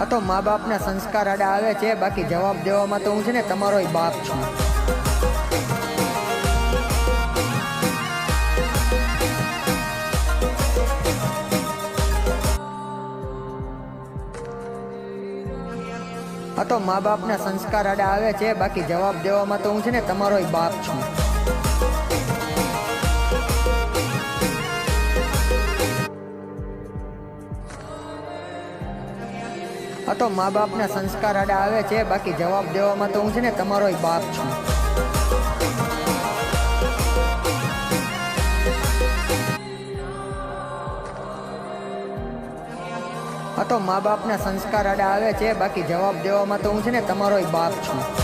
આ તો મા બાપના સંસ્કાર આડા આવે છે, બાકી જવાબ દેવામાં તો હું છે ને તમારોય બાપ છું. આ તો મા બાપના સંસ્કાર આડા આવે છે, બાકી જવાબ દેવામાં તો હું છે ને તમારોય બાપ છું. આ તો મા બાપના સંસ્કાર આડા આવે છે, બાકી જવાબ દેવામાં તો હું છે ને તમારોય બાપ છું. આ તો મા બાપના સંસ્કાર આડા આવે છે, બાકી જવાબ દેવામાં તો હું છે ને તમારોય બાપ છું.